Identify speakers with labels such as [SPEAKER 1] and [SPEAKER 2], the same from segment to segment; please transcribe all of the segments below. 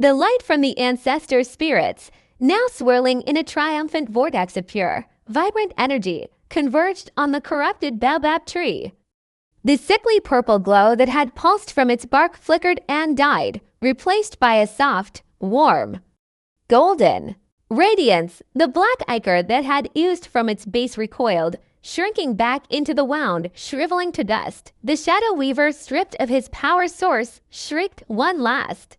[SPEAKER 1] The light from the ancestor spirits, now swirling in a triumphant vortex of pure, vibrant energy, converged on the corrupted baobab tree. The sickly purple glow that had pulsed from its bark flickered and died, replaced by a soft, warm, golden radiance. The black ichor that had oozed from its base recoiled, shrinking back into the wound, shriveling to dust. The shadow weaver, stripped of his power source, shrieked one last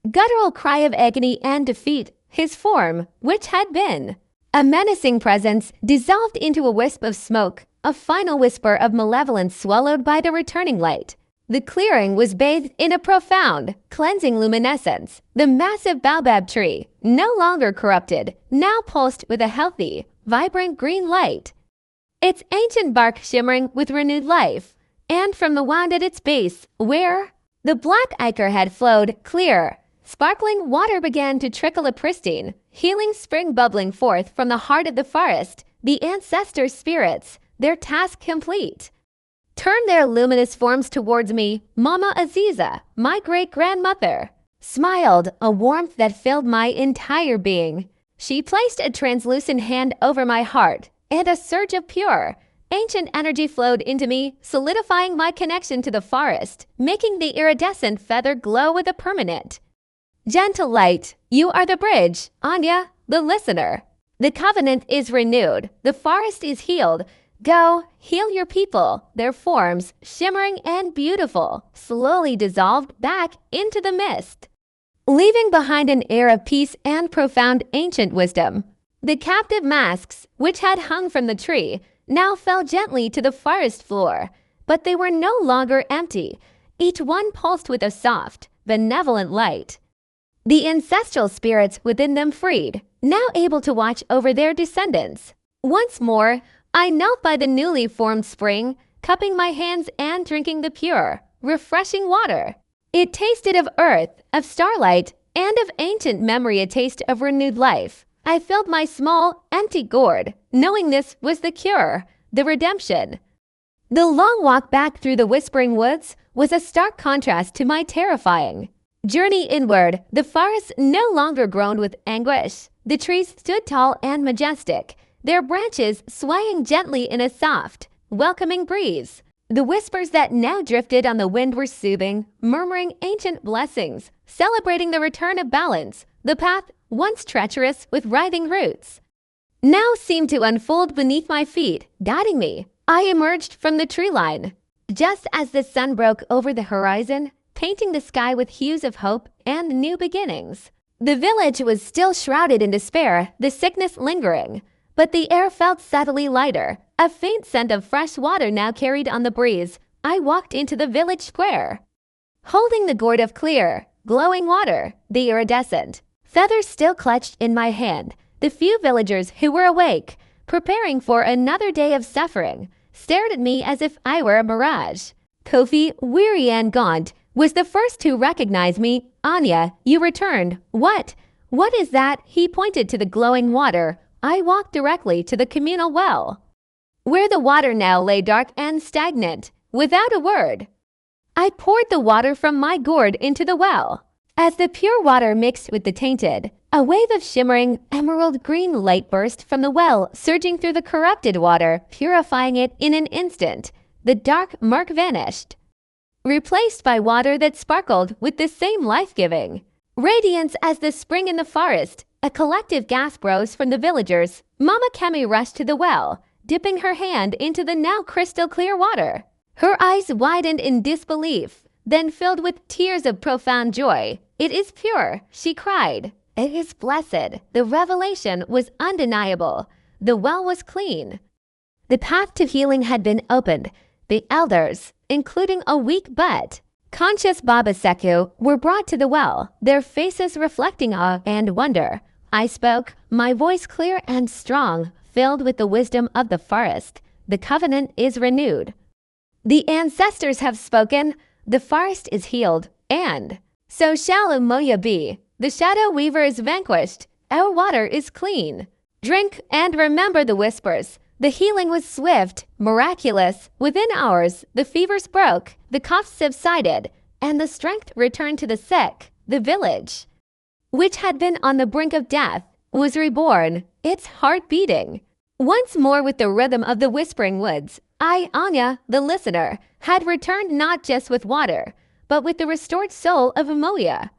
[SPEAKER 1] guttural cry of agony and defeat. His form, which had been a menacing presence, dissolved into a wisp of smoke, a final whisper of malevolence swallowed by the returning light. The clearing was bathed in a profound, cleansing luminescence. The massive baobab tree, no longer corrupted, now pulsed with a healthy, vibrant green light, its ancient bark shimmering with renewed life. And from the wound at its base, where the black ichor had flowed, clear, sparkling water began to trickle, a pristine, healing spring bubbling forth from the heart of the forest. The ancestor spirits, their task complete, turned their luminous forms towards me. Mama Aziza, my great-grandmother, smiled, a warmth that filled my entire being. She placed a translucent hand over my heart, and a surge of pure, ancient energy flowed into me, solidifying my connection to the forest, making the iridescent feather glow with a permanent, gentle light. You are the bridge, Anya, the listener. The covenant is renewed. The forest is healed. Go, heal your people. Their forms, shimmering and beautiful, slowly dissolved back into the mist, leaving behind an air of peace and profound ancient wisdom. The captive masks, which had hung from the tree, now fell gently to the forest floor, but they were no longer empty. Each one pulsed with a soft, benevolent light. The ancestral spirits within them freed, now able to watch over their descendants. Once more, I knelt by the newly formed spring, cupping my hands and drinking the pure, refreshing water. It tasted of earth, of starlight, and of ancient memory, a taste of renewed life. I filled my small, empty gourd, knowing this was the cure, the redemption. The long walk back through the whispering woods was a stark contrast to my terrifying journey inward. The forest no longer groaned with anguish. The trees stood tall and majestic, their branches swaying gently in a soft, welcoming breeze. The whispers that now drifted on the wind were soothing, murmuring ancient blessings, celebrating the return of balance. The path, once treacherous with writhing roots, now seemed to unfold beneath my feet, guiding me. I emerged from the tree line just as the sun broke over the horizon, painting the sky with hues of hope and new beginnings. The village was still shrouded in despair, the sickness lingering, but the air felt subtly lighter. A faint scent of fresh water now carried on the breeze. I walked into the village square, holding the gourd of clear, glowing water, the iridescent feathers still clutched in my hand. The few villagers who were awake, preparing for another day of suffering, stared at me as if I were a mirage. Kofi, weary and gaunt, was the first to recognize me. Anya, you returned. What is that? He pointed to the glowing water. I walked directly to the communal well, where the water now lay dark and stagnant. Without a word, I poured the water from my gourd into the well. As the pure water mixed with the tainted, a wave of shimmering emerald green light burst from the well, surging through the corrupted water, purifying it in an instant. The dark murk vanished, replaced by water that sparkled with the same life-giving radiance as the spring in the forest. A collective gasp rose from the villagers. Mama Kemi rushed to the well, dipping her hand into the now crystal-clear water. Her eyes widened in disbelief, then filled with tears of profound joy. It is pure, she cried. It is blessed. The revelation was undeniable. The well was clean. The path to healing had been opened. The elders, including a weak but conscious Baba Seku, were brought to the well, their faces reflecting awe and wonder. I spoke, my voice clear and strong, filled with the wisdom of the forest. The covenant is renewed. The ancestors have spoken. The forest is healed, and so shall Umoya be. The shadow weaver is vanquished. Our water is clean. Drink and remember the whispers. The healing was swift, miraculous. Within hours, the fevers broke, the coughs subsided, and the strength returned to the sick. The village which had been on the brink of death, was reborn, its heart beating. Once more with the rhythm of the whispering woods, I, Anya, the listener, had returned not just with water, but with the restored soul of Amoya.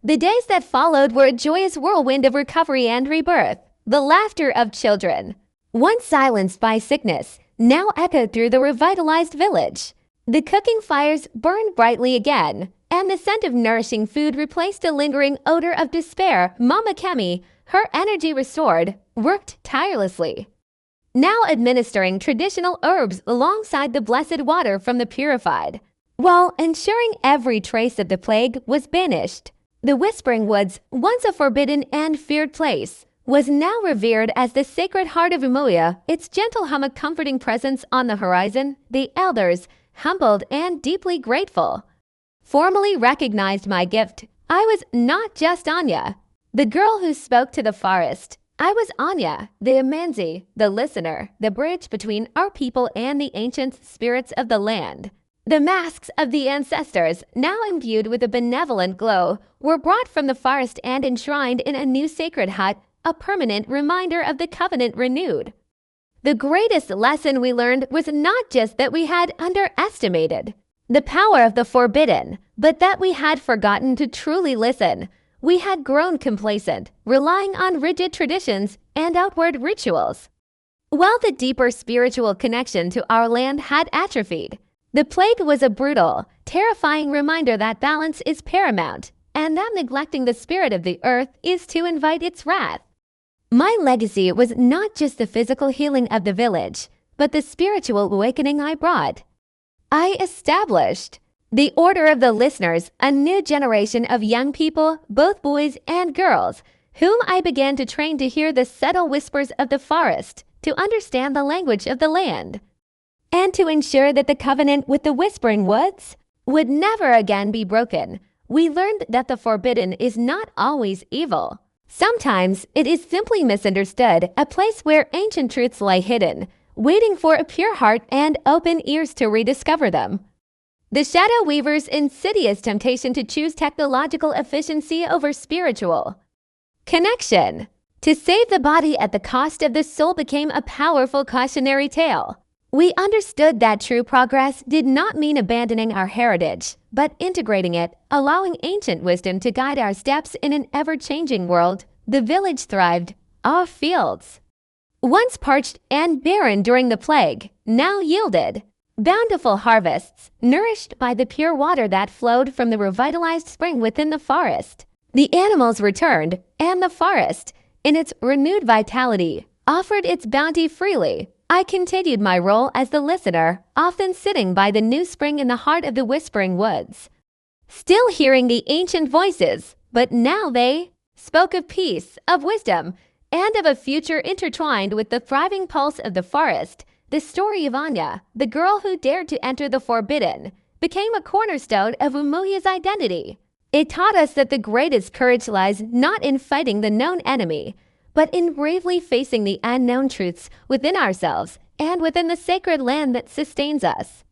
[SPEAKER 1] The days that followed were a joyous whirlwind of recovery and rebirth, the laughter of children, once silenced by sickness, now echoed through the revitalized village. The cooking fires burned brightly again, and the scent of nourishing food replaced the lingering odor of despair. Mama Kemi, her energy restored, worked tirelessly, now administering traditional herbs alongside the blessed water from the purified, while ensuring every trace of the plague was banished. The Whispering Woods, once a forbidden and feared place, was now revered as the sacred heart of Amoya, its gentle hum a comforting presence on the horizon. The elders, humbled and deeply grateful, formally recognized my gift. I was not just Anya, the girl who spoke to the forest. I was Anya, the Amanzi, the listener, the bridge between our people and the ancient spirits of the land. The masks of the ancestors, now imbued with a benevolent glow, were brought from the forest and enshrined in a new sacred hut, a permanent reminder of the covenant renewed. The greatest lesson we learned was not just that we had underestimated the power of the forbidden, but that we had forgotten to truly listen. We had grown complacent, relying on rigid traditions and outward rituals, while the deeper spiritual connection to our land had atrophied. The plague was a brutal, terrifying reminder that balance is paramount, and that neglecting the spirit of the earth is to invite its wrath. My legacy was not just the physical healing of the village, but the spiritual awakening I brought. I established the Order of the Listeners, a new generation of young people, both boys and girls, whom I began to train to hear the subtle whispers of the forest, to understand the language of the land, and to ensure that the covenant with the Whispering Woods would never again be broken. We learned that the forbidden is not always evil. Sometimes it is simply misunderstood, a place where ancient truths lie hidden, waiting for a pure heart and open ears to rediscover them. The Shadow Weaver's insidious temptation to choose technological efficiency over spiritual connection to save the body at the cost of the soul became a powerful cautionary tale. We understood that true progress did not mean abandoning our heritage, but integrating it, allowing ancient wisdom to guide our steps in an ever-changing world. The village thrived. Our fields, once parched and barren during the plague, now yielded bountiful harvests, nourished by the pure water that flowed from the revitalized spring within the forest. The animals returned, and the forest, in its renewed vitality, offered its bounty freely. I continued my role as the listener, often sitting by the new spring in the heart of the Whispering Woods, still hearing the ancient voices, but now they spoke of peace, of wisdom, and of a future intertwined with the thriving pulse of the forest. The story of Anya, the girl who dared to enter the forbidden, became a cornerstone of Umuya's identity. It taught us that the greatest courage lies not in fighting the known enemy, but in bravely facing the unknown truths within ourselves and within the sacred land that sustains us.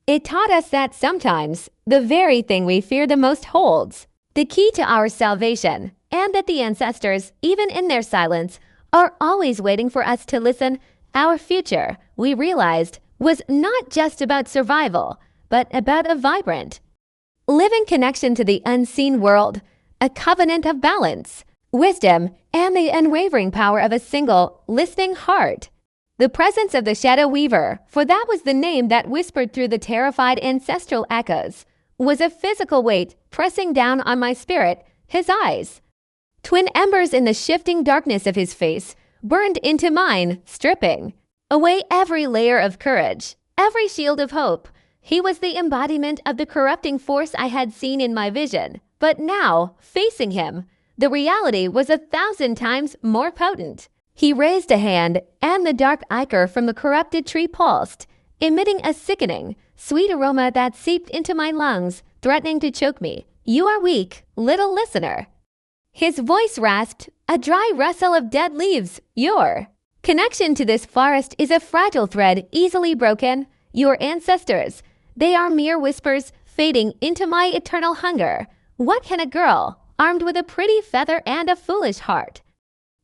[SPEAKER 1] It taught us that sometimes the very thing we fear the most holds the key to our salvation, and that the ancestors, even in their silence, are always waiting for us to listen. Our future, we realized, was not just about survival, but about a vibrant, living connection to the unseen world, a covenant of balance, wisdom, and the unwavering power of a single, listening heart. The presence of the Shadow Weaver, for that was the name that whispered through the terrified ancestral echoes, was a physical weight pressing down on my spirit. His eyes, twin embers in the shifting darkness of his face, burned into mine, stripping away every layer of courage, every shield of hope. He was the embodiment of the corrupting force I had seen in my vision, but now, facing him, the reality was 1,000 times more potent. He raised a hand, and the dark ichor from the corrupted tree pulsed, emitting a sickening, sweet aroma that seeped into my lungs, threatening to choke me. You are weak, little listener. His voice rasped, a dry rustle of dead leaves. Your connection to this forest is a fragile thread, easily broken. Your ancestors, they are mere whispers, fading into my eternal hunger. What can a girl, armed with a pretty feather and a foolish heart.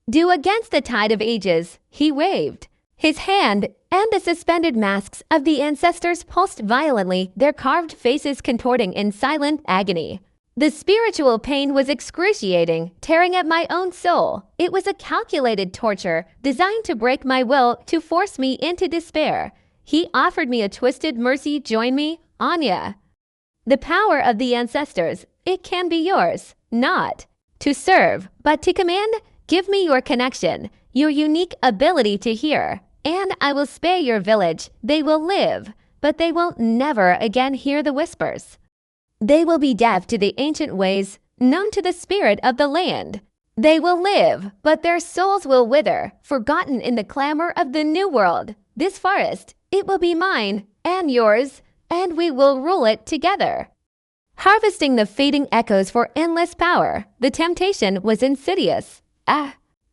[SPEAKER 1] Due against the tide of ages, he waved. His hand and the suspended masks of the ancestors pulsed violently, their carved faces contorting in silent agony. The spiritual pain was excruciating, tearing at my own soul. It was a calculated torture designed to break my will, to force me into despair. He offered me a twisted mercy. Join me, Anya. The power of the ancestors, it can be yours, not to serve, but to command. Give me your connection, your unique ability to hear, and I will spare your village. They will live, but they will never again hear the whispers. They will be deaf to the ancient ways, known to the spirit of the land. They will live, but their souls will wither, forgotten in the clamor of the new world. This forest, it will be mine and yours, and we will rule it together. Harvesting the fading echoes for endless power, the temptation was insidious.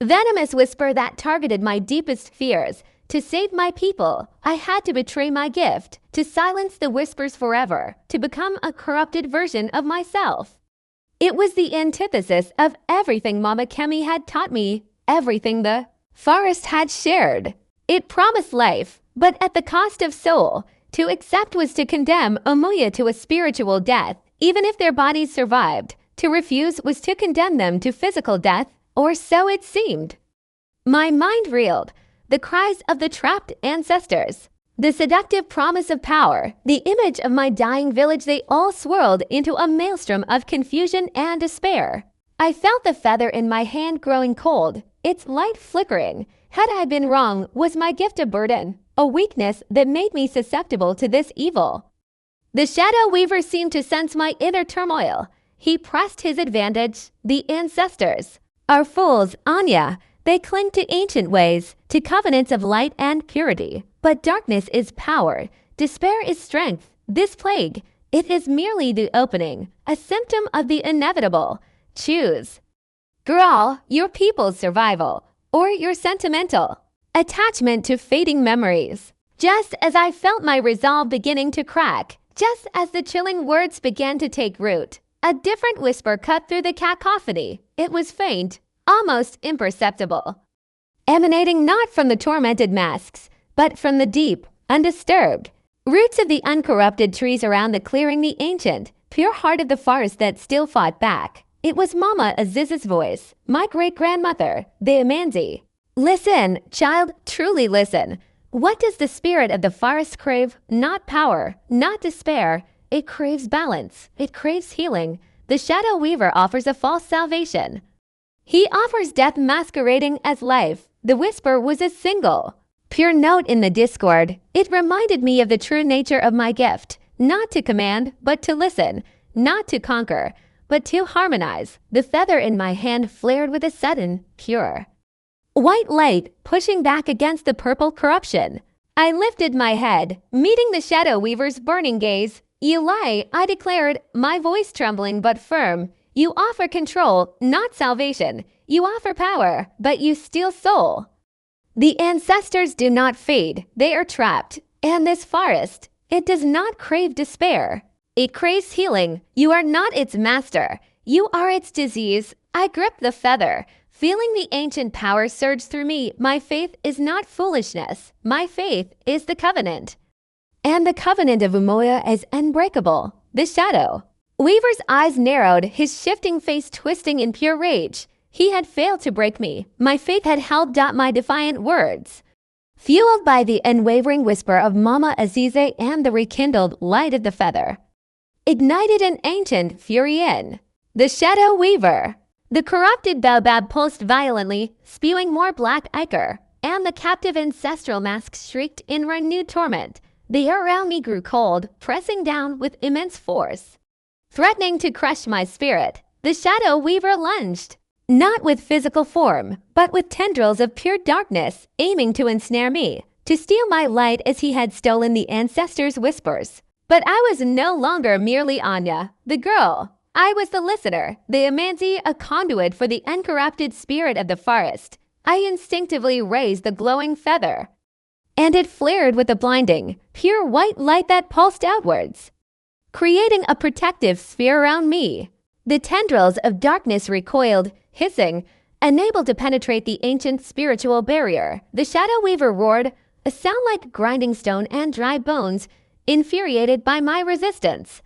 [SPEAKER 1] Venomous whisper that targeted my deepest fears. To save my people, I had to betray my gift, to silence the whispers forever, to become a corrupted version of myself. It was the antithesis of everything Mama Kemi had taught me, everything the forest had shared. It promised life, but at the cost of soul. To accept was to condemn Omoya to a spiritual death, even if their bodies survived. To refuse was to condemn them to physical death, or so it seemed. My mind reeled. The cries of the trapped ancestors, the seductive promise of power, the image of my dying village, they all swirled into a maelstrom of confusion and despair. I felt the feather in my hand growing cold, its light flickering. Had I been wrong? Was my gift a burden, a weakness that made me susceptible to this evil? The Shadow Weaver seemed to sense my inner turmoil. He pressed his advantage. The ancestors are fools, Anya. They cling to ancient ways, to covenants of light and purity. But darkness is power. Despair is strength. This plague, it is merely the opening, a symptom of the inevitable. Choose. Girl, your people's survival, or your sentimental attachment to fading memories. Just as I felt my resolve beginning to crack, just as the chilling words began to take root, a different whisper cut through the cacophony. It was faint, almost imperceptible, emanating not from the tormented masks, but from the deep, undisturbed roots of the uncorrupted trees around the clearing, the ancient, pure heart of the forest that still fought back. It was Mama Aziz's voice, my great-grandmother, the Amanzi. Listen, child, truly listen. What does the spirit of the forest crave? Not power, not despair. It craves balance. It craves healing. The Shadow Weaver offers a false salvation. He offers death masquerading as life. The whisper was a single, pure note in the discord. It reminded me of the true nature of my gift, not to command, but to listen, not to conquer, but to harmonize. The feather in my hand flared with a sudden, pure white light, pushing back against the purple corruption. I lifted my head, meeting the Shadow Weaver's burning gaze. You lie, I declared, my voice trembling but firm. You offer control, not salvation. You offer power, but you steal soul. The ancestors do not fade. They are trapped. And this forest, it does not crave despair. It craves healing. You are not its master. You are its disease. I grip the feather, feeling the ancient power surge through me. My faith is not foolishness. My faith is the covenant. And the covenant of Umoya is unbreakable. The Shadow Weaver's eyes narrowed, his shifting face twisting in pure rage. He had failed to break me. My faith had held out my defiant words. Fueled by the unwavering whisper of Mama Azize and the rekindled light of the feather, ignited an ancient fury in the Shadow Weaver. The corrupted baobab pulsed violently, spewing more black ichor, and the captive ancestral masks shrieked in renewed torment. The air around me grew cold, pressing down with immense force, threatening to crush my spirit. The Shadow Weaver lunged, not with physical form, but with tendrils of pure darkness, aiming to ensnare me, to steal my light as he had stolen the ancestors' whispers. But I was no longer merely Anya, the girl. I was the listener, the Amanzi, a conduit for the uncorrupted spirit of the forest. I instinctively raised the glowing feather, and it flared with a blinding, pure white light that pulsed outwards, creating a protective sphere around me. The tendrils of darkness recoiled, hissing, unable to penetrate the ancient spiritual barrier. The Shadow Weaver roared, a sound like grinding stone and dry bones, infuriated by my resistance.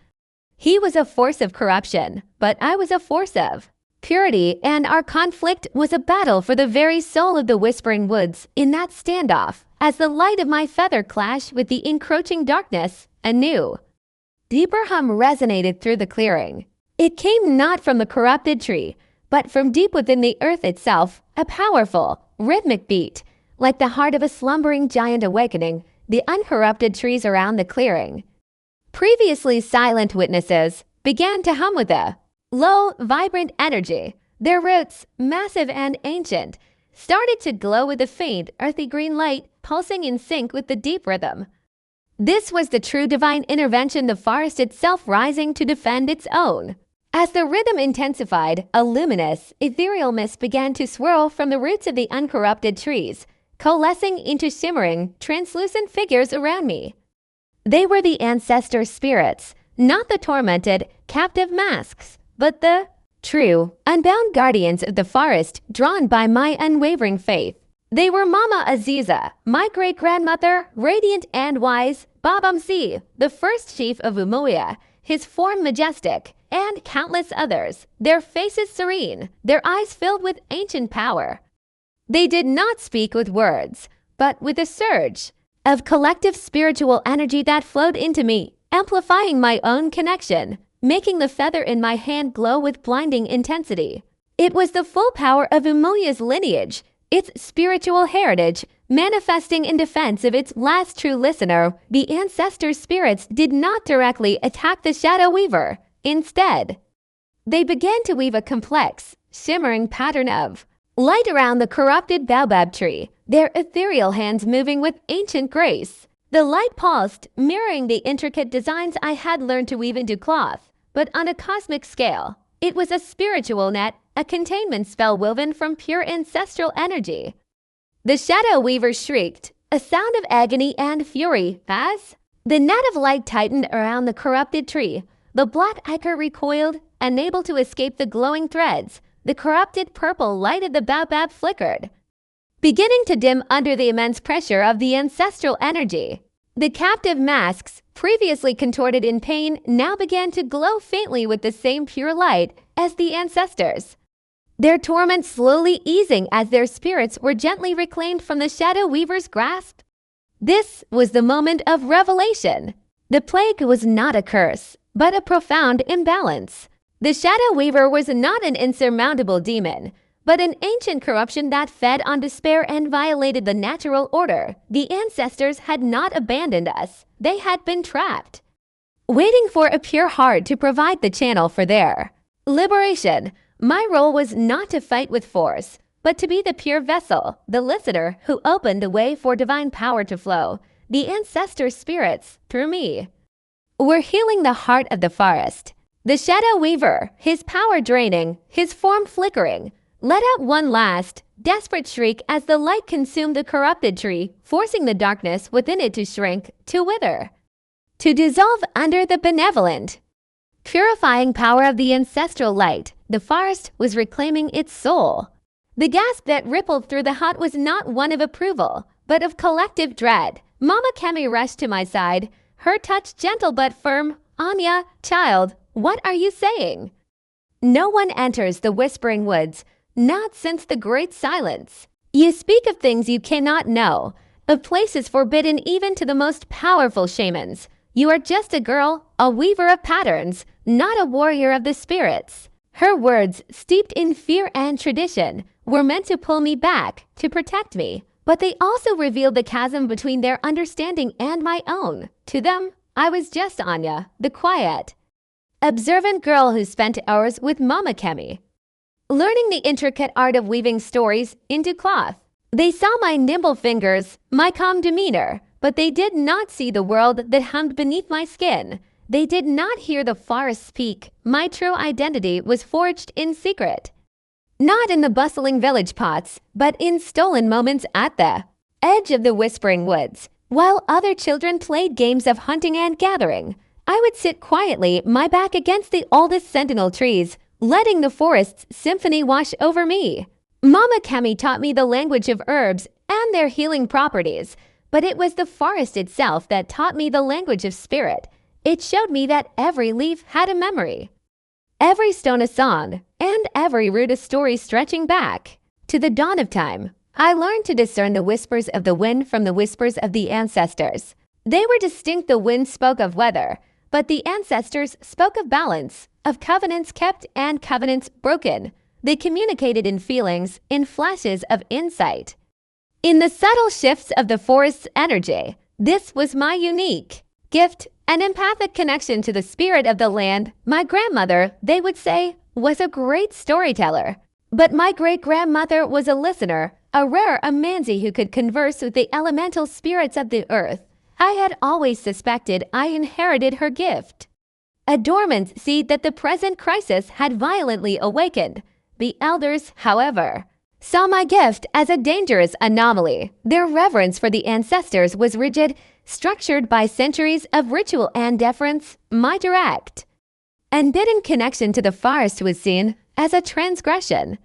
[SPEAKER 1] He was a force of corruption, but I was a force of purity, and our conflict was a battle for the very soul of the Whispering Woods. In that standoff, as the light of my feather clashed with the encroaching darkness, a new, deeper hum resonated through the clearing. It came not from the corrupted tree, but from deep within the earth itself, a powerful, rhythmic beat. Like the heart of a slumbering giant awakening, the uncorrupted trees around the clearing, previously silent witnesses, began to hum with a low, vibrant energy. Their roots, massive and ancient, started to glow with a faint, earthy green light pulsing in sync with the deep rhythm. This was the true divine intervention, the forest itself rising to defend its own. As the rhythm intensified, a luminous, ethereal mist began to swirl from the roots of the uncorrupted trees, coalescing into shimmering, translucent figures around me. They were the ancestor spirits, not the tormented, captive masks, but the true, unbound guardians of the forest, drawn by my unwavering faith. They were Mama Aziza, my great-grandmother, radiant and wise, Babamsi, the first chief of Umuya, his form majestic, and countless others, their faces serene, their eyes filled with ancient power. They did not speak with words, but with a surge of collective spiritual energy that flowed into me, amplifying my own connection, making the feather in my hand glow with blinding intensity. It was the full power of Umuya's lineage, its spiritual heritage, manifesting in defense of its last true listener. The ancestor spirits did not directly attack the Shadow Weaver. Instead, they began to weave a complex, shimmering pattern of light around the corrupted baobab tree, their ethereal hands moving with ancient grace. The light pulsed, mirroring the intricate designs I had learned to weave into cloth, but on a cosmic scale. It was a spiritual net, a containment spell woven from pure ancestral energy. The Shadow Weaver shrieked, a sound of agony and fury, as the net of light tightened around the corrupted tree. The black ichor recoiled, unable to escape the glowing threads. The corrupted purple light of the baobab flickered, beginning to dim under the immense pressure of the ancestral energy. The captive masks, previously contorted in pain, now began to glow faintly with the same pure light as the ancestors, their torment slowly easing as their spirits were gently reclaimed from the Shadow Weaver's grasp. This was the moment of revelation. The plague was not a curse, but a profound imbalance. The Shadow Weaver was not an insurmountable demon, but an ancient corruption that fed on despair and violated the natural order. The ancestors had not abandoned us. They had been trapped, waiting for a pure heart to provide the channel for their liberation. My role was not to fight with force, but to be the pure vessel, the listener who opened the way for divine power to flow. The ancestor spirits, through me, were healing the heart of the forest. The Shadow Weaver, his power draining, his form flickering, let out one last, desperate shriek as the light consumed the corrupted tree, forcing the darkness within it to shrink, to wither, to dissolve under the benevolent, purifying power of the ancestral light. The forest was reclaiming its soul. The gasp that rippled through the hut was not one of approval, but of collective dread. Mama Kemi rushed to my side, her touch gentle but firm. Anya, child, what are you saying? No one enters the Whispering Woods, not since the Great Silence. You speak of things you cannot know, of places forbidden even to the most powerful shamans. You are just a girl, a weaver of patterns, not a warrior of the spirits. Her words, steeped in fear and tradition, were meant to pull me back, to protect me, but they also revealed the chasm between their understanding and my own. To them, I was just Anya, the quiet, observant girl who spent hours with Mama Kemi, learning the intricate art of weaving stories into cloth. They saw my nimble fingers, my calm demeanor, but they did not see the world that hummed beneath my skin. They did not hear the forest speak. My true identity was forged in secret, not in the bustling village pots, but in stolen moments at the edge of the Whispering Woods. While other children played games of hunting and gathering, I would sit quietly, my back against the oldest sentinel trees, letting the forest's symphony wash over me. Mama Kemi taught me the language of herbs and their healing properties, but it was the forest itself that taught me the language of spirit. It showed me that every leaf had a memory, every stone a song, and every root a story stretching back to the dawn of time. I learned to discern the whispers of the wind from the whispers of the ancestors. They were distinct. The wind spoke of weather, but the ancestors spoke of balance, of covenants kept and covenants broken. They communicated in feelings, in flashes of insight, in the subtle shifts of the forest's energy. This was my unique gift, an empathic connection to the spirit of the land. My grandmother, they would say, was a great storyteller. But my great-grandmother was a listener, a rare Amanzi who could converse with the elemental spirits of the earth. I had always suspected I inherited her gift, a dormant seed that the present crisis had violently awakened. The elders, however, saw my gift as a dangerous anomaly. Their reverence for the ancestors was rigid, structured by centuries of ritual and deference. My direct, unbidden connection to the forest was seen as a transgression,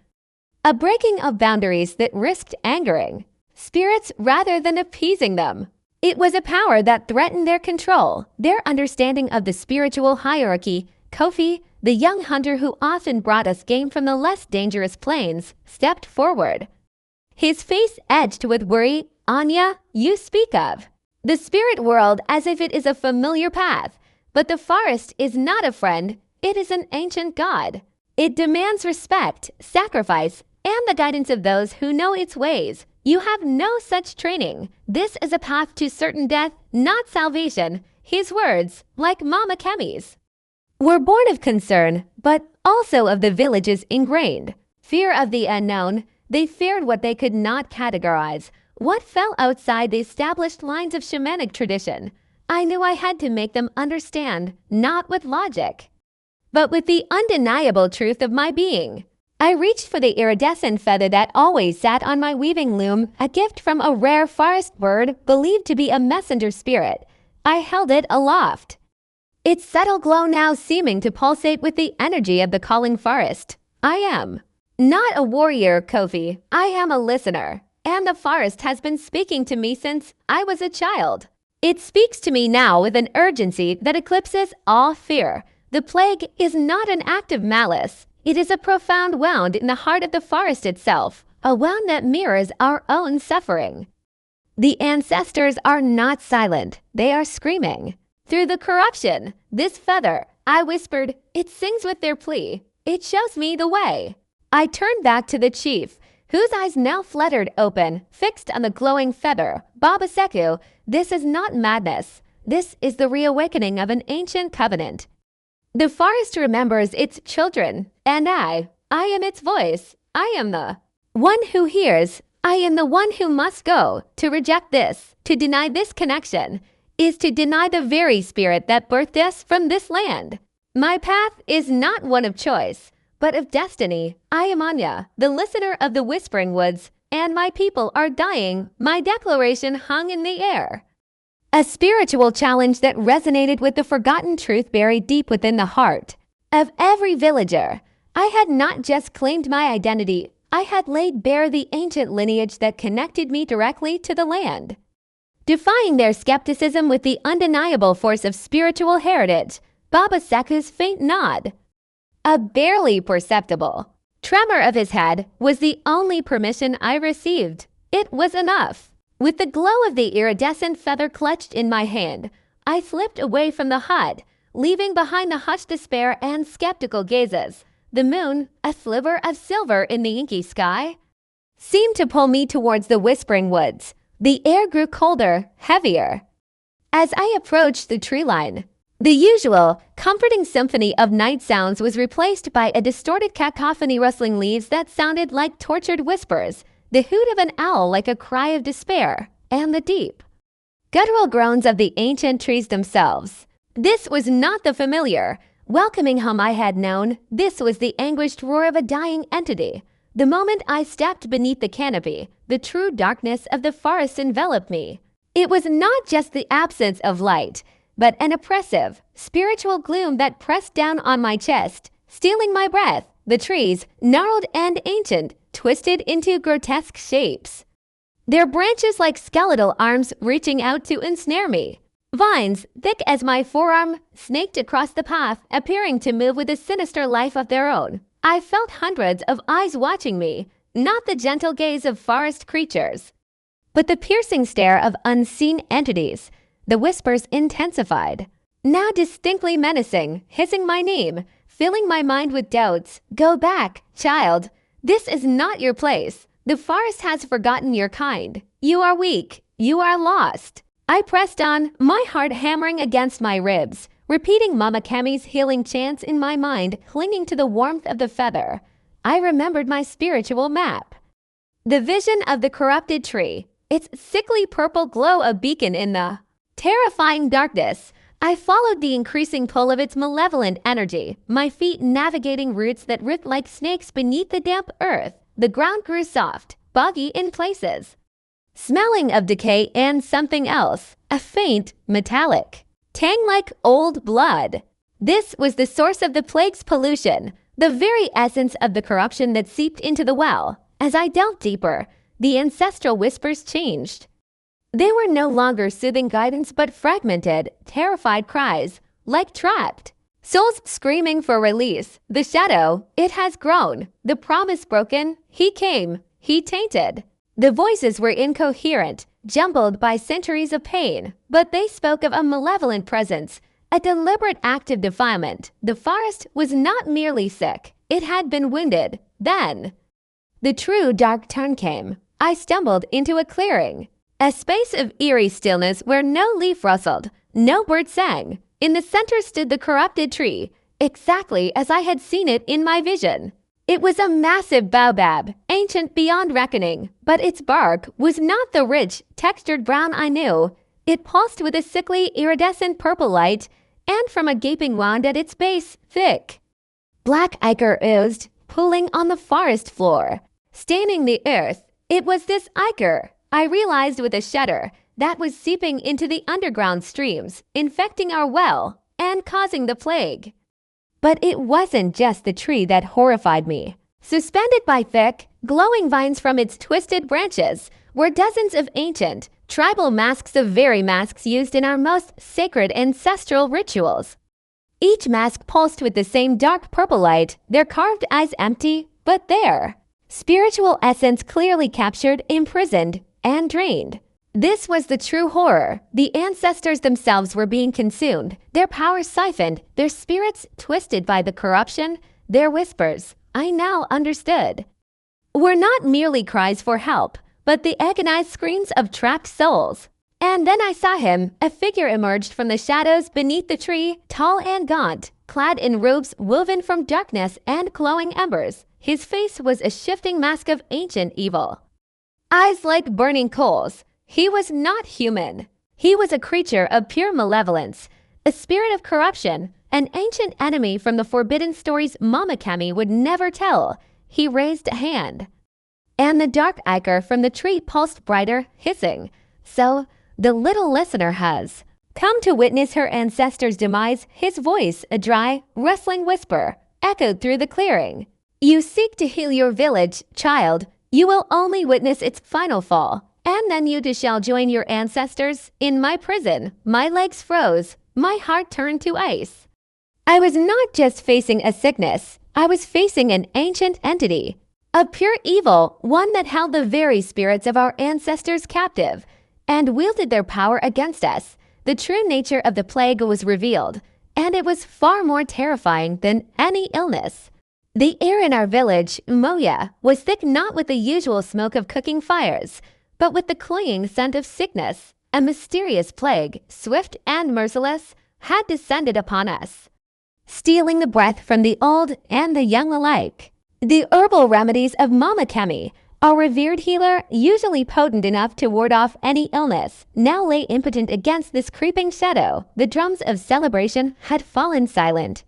[SPEAKER 1] a breaking of boundaries that risked angering spirits rather than appeasing them. It was a power that threatened their control, their understanding of the spiritual hierarchy. Kofi, the young hunter who often brought us game from the less dangerous plains, stepped forward, his face edged with worry. Anya, you speak of the spirit world as if it is a familiar path, but the forest is not a friend. It is an ancient god. It demands respect, sacrifice, and the guidance of those who know its ways. You have no such training. This is a path to certain death, not salvation. His words, like Mama Kemi's, were born of concern, but also of the village's ingrained fear of the unknown. They feared what they could not categorize, what fell outside the established lines of shamanic tradition. I knew I had to make them understand, not with logic, but with the undeniable truth of my being. I reached for the iridescent feather that always sat on my weaving loom, a gift from a rare forest bird believed to be a messenger spirit. I held it aloft, its subtle glow now seeming to pulsate with the energy of the calling forest. I am not a warrior, Kofi. I am a listener, and the forest has been speaking to me since I was a child. It speaks to me now with an urgency that eclipses all fear. The plague is not an act of malice. It is a profound wound in the heart of the forest itself, a wound that mirrors our own suffering. The ancestors are not silent. They are screaming. Through the corruption, this feather, I whispered, it sings with their plea. It shows me the way. I turned back to the chief, whose eyes now fluttered open, fixed on the glowing feather. Baba Seku, this is not madness. This is the reawakening of an ancient covenant. The forest remembers its children, and I am its voice. I am the one who hears. I am the one who must go. To reject this, to deny this connection, is to deny the very spirit that birthed us from this land. My path is not one of choice, but of destiny. I am Anya, the listener of the whispering woods, and my people are dying. My declaration hung in the air, a spiritual challenge that resonated with the forgotten truth buried deep within the heart of every villager. I had not just claimed my identity, I had laid bare the ancient lineage that connected me directly to the land, defying their skepticism with the undeniable force of spiritual heritage. Baba Seku's faint nod, a barely perceptible tremor of his head, was the only permission I received. It was enough. With the glow of the iridescent feather clutched in my hand, I slipped away from the hut, leaving behind the hushed despair and skeptical gazes. The moon, a sliver of silver in the inky sky, seemed to pull me towards the whispering woods. The air grew colder, heavier, as I approached the tree line. The usual, comforting symphony of night sounds was replaced by a distorted cacophony rustling leaves that sounded like tortured whispers, the hoot of an owl like a cry of despair, and the deep, guttural groans of the ancient trees themselves. This was not the familiar, welcoming hum I had known. This was the anguished roar of a dying entity. The moment I stepped beneath the canopy, the true darkness of the forest enveloped me. It was not just the absence of light, but an oppressive, spiritual gloom that pressed down on my chest. stealing my breath. The trees, gnarled and ancient, twisted into grotesque shapes, their branches like skeletal arms reaching out to ensnare me. Vines, thick as my forearm, snaked across the path, appearing to move with a sinister life of their own. I felt hundreds of eyes watching me, not the gentle gaze of forest creatures, but the piercing stare of unseen entities. The whispers intensified, now distinctly menacing, hissing my name, filling my mind with doubts. Go back, child. This is not your place. The forest has forgotten your kind. You are weak. You are lost. I pressed on, my heart hammering against my ribs, repeating Mama Kami's healing chants in my mind, clinging to the warmth of the feather. I remembered my spiritual map. The vision of the corrupted tree, its sickly purple glow a beacon in the terrifying darkness. I followed the increasing pull of its malevolent energy, my feet navigating roots that writhed like snakes beneath the damp earth. The ground grew soft, boggy in places, smelling of decay and something else, a faint, metallic tang like old blood. This was the source of the plague's pollution, the very essence of the corruption that seeped into the well. As I delved deeper, the ancestral whispers changed. They were no longer soothing guidance but fragmented, terrified cries, like trapped souls screaming for release. The shadow, it has grown. The promise broken. He came. He tainted. The voices were incoherent, jumbled by centuries of pain, but they spoke of a malevolent presence, a deliberate act of defilement. The forest was not merely sick. It had been wounded. Then, the true dark turn came. I stumbled into a clearing, a space of eerie stillness where no leaf rustled, no bird sang. In the center stood the corrupted tree, exactly as I had seen it in my vision. It was a massive baobab, ancient beyond reckoning, but its bark was not the rich, textured brown I knew. It pulsed with a sickly, iridescent purple light, and from a gaping wound at its base, thick black ichor oozed, pooling on the forest floor, staining the earth. It was this ichor, I realized with a shudder, that was seeping into the underground streams, infecting our well, and causing the plague. But it wasn't just the tree that horrified me. Suspended by thick, glowing vines from its twisted branches were dozens of ancient, tribal masks, the very masks used in our most sacred ancestral rituals. Each mask pulsed with the same dark purple light, their carved eyes empty, but there. Spiritual essence clearly captured, imprisoned, and drained. This was the true horror. The ancestors themselves were being consumed, their power siphoned, their spirits twisted by the corruption. Their whispers, I now understood, were not merely cries for help, but the agonized screams of trapped souls. And then I saw him. A figure emerged from the shadows beneath the tree, tall and gaunt, clad in robes woven from darkness and glowing embers. His face was a shifting mask of ancient evil, eyes like burning coals. He was not human. He was a creature of pure malevolence, a spirit of corruption, an ancient enemy from the forbidden stories Mama Kami would never tell. He raised a hand, and the dark ichor from the tree pulsed brighter, hissing. So, the little listener has come to witness her ancestor's demise. His voice, a dry, rustling whisper, echoed through the clearing. You seek to heal your village, child. You will only witness its final fall. And then you too shall join your ancestors in my prison. My legs froze. My heart turned to ice. I was not just facing a sickness. I was facing an ancient entity, a pure evil, one that held the very spirits of our ancestors captive and wielded their power against us. The true nature of the plague was revealed, and it was far more terrifying than any illness. The air in our village, Moya, was thick not with the usual smoke of cooking fires, but with the cloying scent of sickness. A mysterious plague, swift and merciless, had descended upon us, stealing the breath from the old and the young alike. The herbal remedies of Mama Kami, our revered healer, usually potent enough to ward off any illness, now lay impotent against this creeping shadow. The drums of celebration had fallen silent,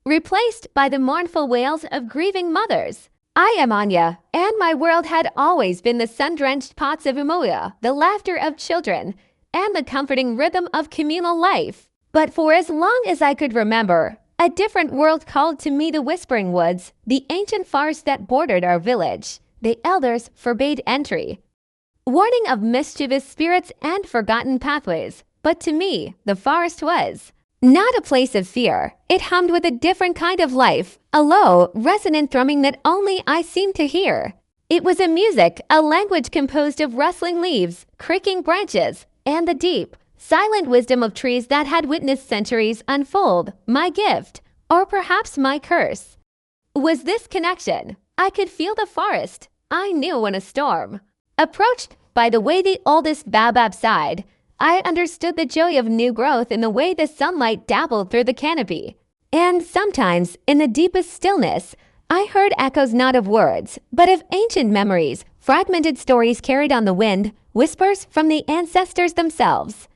[SPEAKER 1] replaced by the mournful wails of grieving mothers. I am Anya, and my world had always been the sun-drenched pots of Umoya, the laughter of children, and the comforting rhythm of communal life. But for as long as I could remember, A different world called to me the whispering woods, the ancient forest that bordered our village. The elders forbade entry, warning of mischievous spirits and forgotten pathways. But to me, the forest was not a place of fear. It hummed with a different kind of life, a low, resonant thrumming that only I seemed to hear. It was a music, a language composed of rustling leaves, creaking branches, and the deep, silent wisdom of trees that had witnessed centuries unfold. My gift, or perhaps my curse, was this connection. I could feel the forest. I knew when a storm approached. By the way the oldest baobab sighed, I understood the joy of new growth in the way the sunlight dabbled through the canopy. And sometimes, in the deepest stillness, I heard echoes not of words, but of ancient memories, fragmented stories carried on the wind, whispers from the ancestors themselves.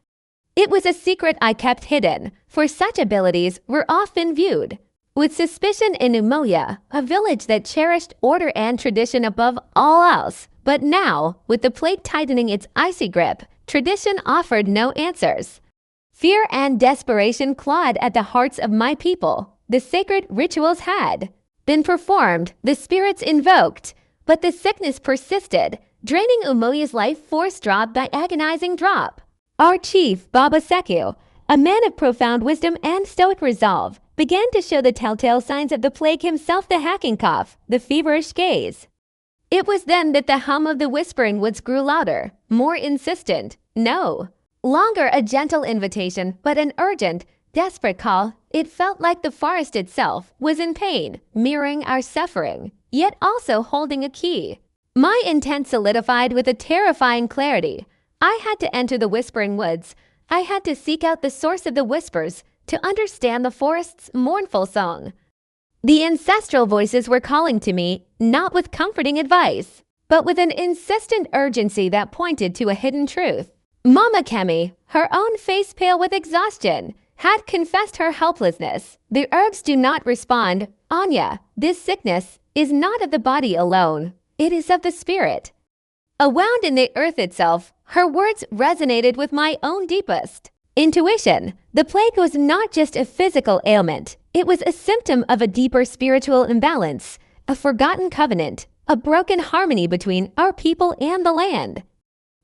[SPEAKER 1] It was a secret I kept hidden, for such abilities were often viewed with suspicion in Umoja, a village that cherished order and tradition above all else. But now, with the plague tightening its icy grip, tradition offered no answers. Fear and desperation clawed at the hearts of my people. The sacred rituals had been performed, the spirits invoked, but the sickness persisted, draining Umoja's life force drop by agonizing drop. Our chief, Baba Seku, a man of profound wisdom and stoic resolve, began to show the telltale signs of the plague himself, the hacking cough, the feverish gaze. It was then that the hum of the whispering woods grew louder, more insistent. No longer a gentle invitation, but an urgent, desperate call. It felt like the forest itself was in pain, mirroring our suffering, yet also holding a key. My intent solidified with a terrifying clarity. I had to enter the whispering woods. I had to seek out the source of the whispers to understand the forest's mournful song. The ancestral voices were calling to me, not with comforting advice, but with an insistent urgency that pointed to a hidden truth. Mama Kemi, her own face pale with exhaustion, had confessed her helplessness. The herbs do not respond. Anya, this sickness is not of the body alone. It is of the spirit. A wound in the earth itself, her words resonated with my own deepest intuition. The plague was not just a physical ailment. It was a symptom of a deeper spiritual imbalance, a forgotten covenant, a broken harmony between our people and the land.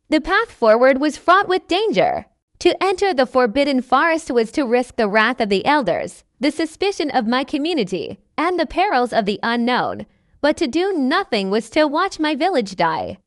[SPEAKER 1] The path forward was fraught with danger. To enter the forbidden forest was to risk the wrath of the elders, the suspicion of my community, and the perils of the unknown. But to do nothing was to watch my village die.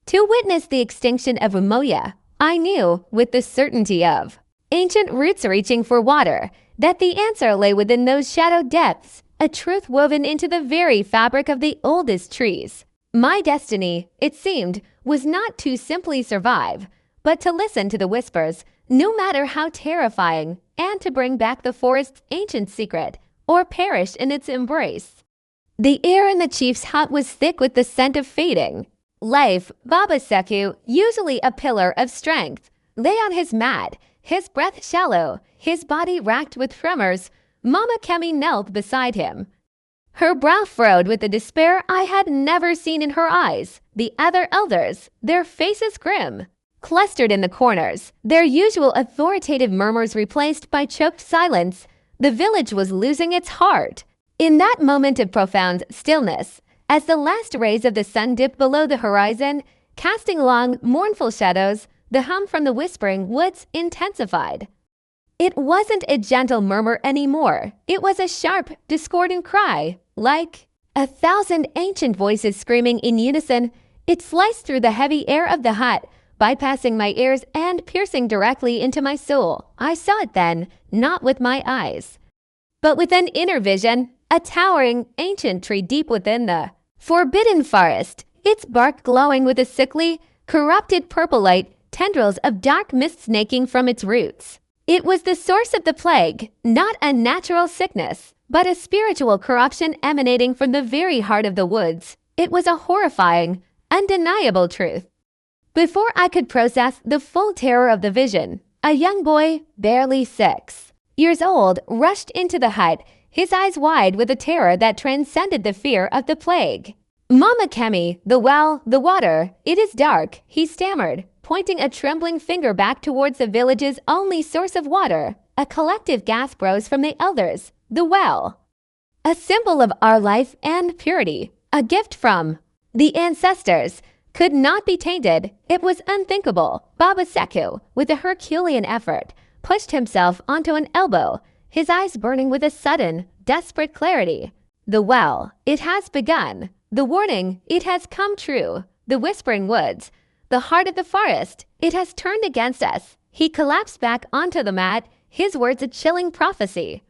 [SPEAKER 1] To witness the extinction of Umoja, I knew, with the certainty of ancient roots reaching for water, that the answer lay within those shadowed depths, a truth woven into the very fabric of the oldest trees. My destiny, it seemed, was not to simply survive, but to listen to the whispers, no matter how terrifying, and to bring back the forest's ancient secret, or perish in its embrace. The air in the chief's hut was thick with the scent of fading life. Baba Seku, usually a pillar of strength, lay on his mat, his breath shallow, his body racked with tremors. Mama Kemi knelt beside him, her brow furrowed with the despair I had never seen in her eyes. The other elders, their faces grim, clustered in the corners, their usual authoritative murmurs replaced by choked silence. The village was losing its heart. In that moment of profound stillness, as the last rays of the sun dipped below the horizon, casting long, mournful shadows, the hum from the whispering woods intensified. It wasn't a gentle murmur anymore. It was a sharp, discordant cry, like 1,000 ancient voices screaming in unison. It sliced through the heavy air of the hut, bypassing my ears and piercing directly into my soul. I saw it then, not with my eyes, but with an inner vision, a towering, ancient tree deep within the forbidden forest, its bark glowing with a sickly, corrupted purple light, tendrils of dark mist snaking from its roots. It was the source of the plague, not a natural sickness, but a spiritual corruption emanating from the very heart of the woods. It was a horrifying, undeniable truth. Before I could process the full terror of the vision, a young boy, barely 6 years old, rushed into the hut, his eyes wide with a terror that transcended the fear of the plague. Mama Kemi, the well, the water, it is dark, he stammered, pointing a trembling finger back towards the village's only source of water. A collective gasp rose from the elders. the well. A symbol of our life and purity, a gift from the ancestors, could not be tainted. It was unthinkable. Baba Seku, with a Herculean effort, pushed himself onto an elbow, his eyes burning with a sudden, desperate clarity. The well, it has begun. The warning, it has come true. The whispering woods, the heart of the forest, it has turned against us. He collapsed back onto the mat, his words a chilling prophecy.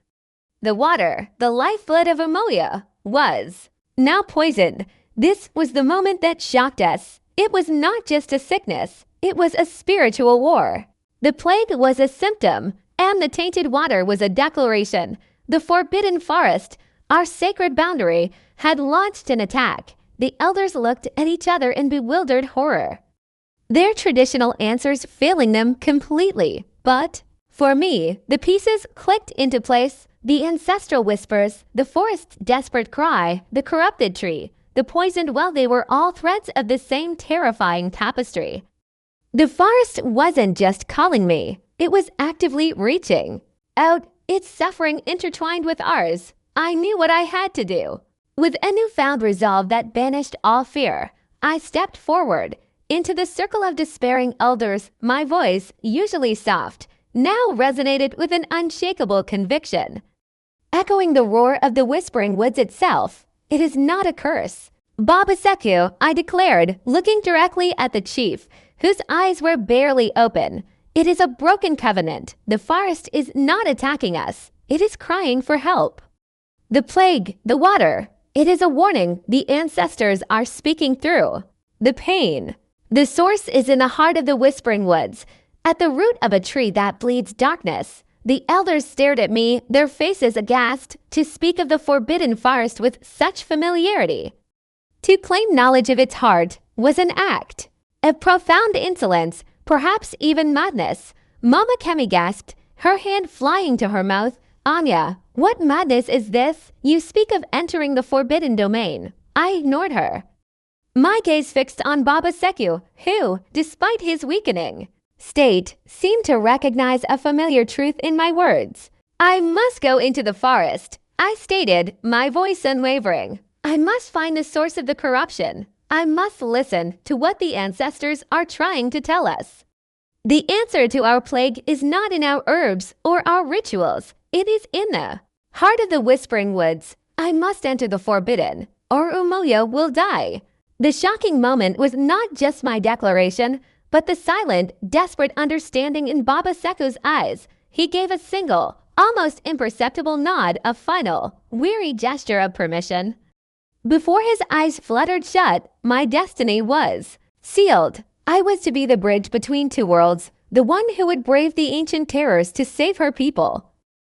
[SPEAKER 1] The water, the lifeblood of Amoya, was now poisoned. This was the moment that shocked us. It was not just a sickness, it was a spiritual war. The plague was a symptom, and the tainted water was a declaration. The forbidden forest, our sacred boundary, had launched an attack. The elders looked at each other in bewildered horror, their traditional answers failing them completely. But for me, the pieces clicked into place. The ancestral whispers, the forest's desperate cry, the corrupted tree, the poisoned well, they were all threads of the same terrifying tapestry. The forest wasn't just calling me, it was actively reaching out, its suffering intertwined with ours. I knew what I had to do. With a newfound resolve that banished all fear, I stepped forward into the circle of despairing elders. My voice, usually soft, now resonated with an unshakable conviction, echoing the roar of the whispering woods itself. It is not a curse. Baba Seku, I declared, looking directly at the chief, whose eyes were barely open. It is a broken covenant. The forest is not attacking us. It is crying for help. The plague, the water, it is a warning. The ancestors are speaking through. The pain, the source is in the heart of the whispering woods, at the root of a tree that bleeds darkness. The elders stared at me, their faces aghast, to speak of the forbidden forest with such familiarity. To claim knowledge of its heart was an act of profound insolence, perhaps even madness. Mama Kemi gasped, her hand flying to her mouth. Anya, what madness is this? You speak of entering the forbidden domain. I ignored her, my gaze fixed on Baba Seku, who, despite his weakening state, seemed to recognize a familiar truth in my words. I must go into the forest, I stated, my voice unwavering. I must find the source of the corruption. I must listen to what the ancestors are trying to tell us. The answer to our plague is not in our herbs or our rituals. It is in the heart of the whispering woods. I must enter the forbidden, or Umoya will die. The shocking moment was not just my declaration, but the silent, desperate understanding in Baba Seku's eyes. He gave a single, almost imperceptible nod, a final, weary gesture of permission. Before his eyes fluttered shut, my destiny was sealed. I was to be the bridge between two worlds, the one who would brave the ancient terrors to save her people.